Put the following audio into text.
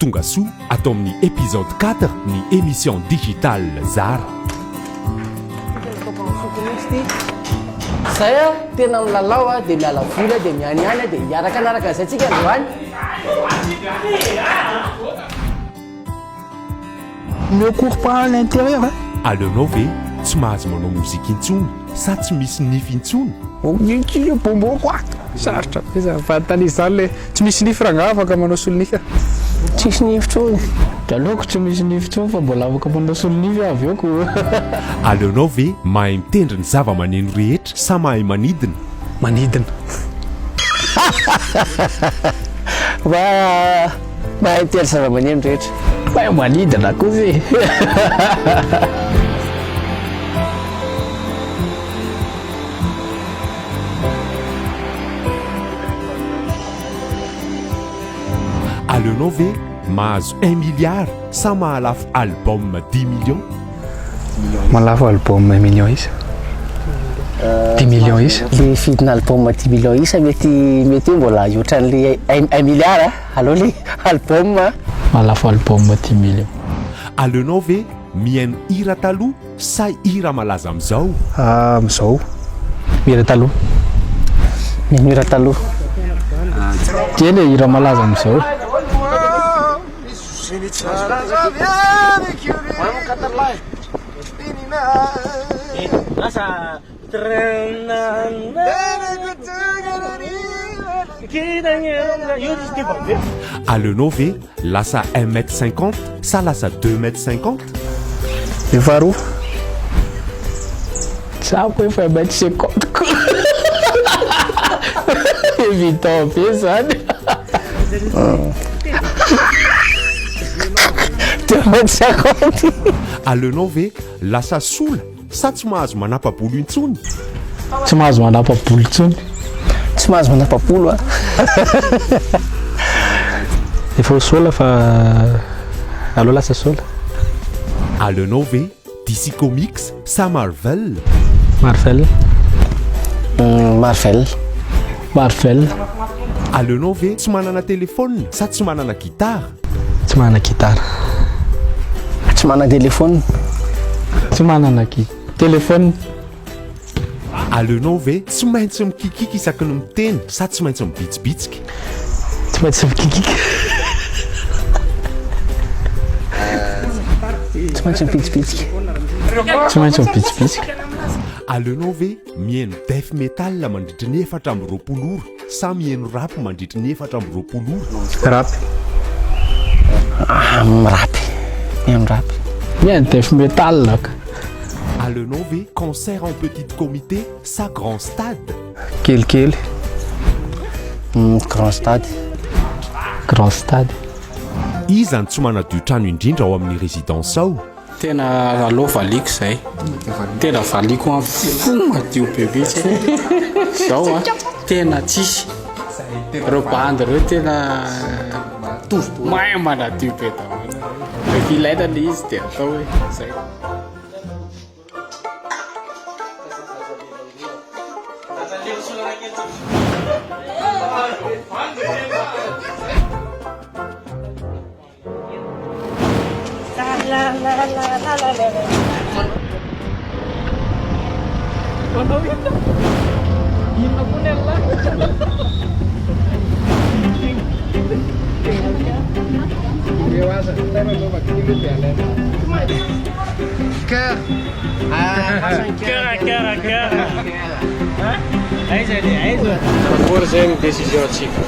tonga soa atao amin'ny épisode 4 ny émission digitale Zara. Zay a tena milalao a dia miala voly dia mianiany dia hiaraka zay tsika androany. Ne cours pas à l'intérieur. Alenao ve tsy mahazo manao mozika intsony sa tsy misy nify intsony? Ny bombo quoi. Sarotra be za fantany izany le tsy misy nify raha afaka manao solonify. Tsisy nify Daloko tsy misy nify tsony fa mbola afaka manao solonify avy eo ko. Alenao ve mahay mitendry ny zava-maneno rehetra sa mahay manidina? Manidina. Mahay mitendry zava-maneno rehetra. Mahay manidina koa ze. Alenao ve mahazo 1 milliard sa mahalafo album 10 millions? Malafo album 1 million isa. 10 millions isa. Le fidina album 10 millions isa mety mbola ohatran'le 1 milliard aloha le album. Malafo album 10 millions. Alenao ve mihaino hira taloha sa hira malaza amin'izao? Amin'izao hira taloha. Mihaino hira taloha. Tieny hira malaza amin'izao. Alenao ve lasa 1m50 sa lasa 2m50? Efa roa. Tsako efa 1m50 koa. Évident be zany. 2m50. Alenao ve lasa sola sa tsy mahazo manapa-bolo intsony? Tsy mahazo manapa-bolo intsony. Tsy mahazo manapa-bolo a. Efa sola fa aloha lasa sola. Alenao ve DC Comics sa Marvel? Marvel. Marvel. Alenao ve tsy manana telefôna sa tsy manana gitara? Tsy manana gitara. Tsy manana telefôna. Tsy manana telefôna. Alenao ve tsy maintsy mikikika isaky ny miteny sa tsy maintsy mibitsibitsika? Tsy maintsy mikikika. Tsy maintsy mibitsibitsika. Tsy maintsy mibitsibitsika. Alenao ve mihaino death metal mandritra ny 420 ora sa mihaino rap mandritra ny 420 ora? Rap. Mihaino rap. Mihaino death metal laka. Alenao ve concert en petit comité sa grand stade? Kelikely. Grand stade. Grand stade. Izany tsy manadio trano indrindra ao amin'ny résidence ao? Tena aloha valiko zay. Tena valiko amin'ny fo madio bebe zao a tena tsisy. Reo bandy reo tena mahay manadio be daholo. Rehefa ilaina le izy dia atao hoe zay. Cœur. Aiza. Por zay ny décision atsika.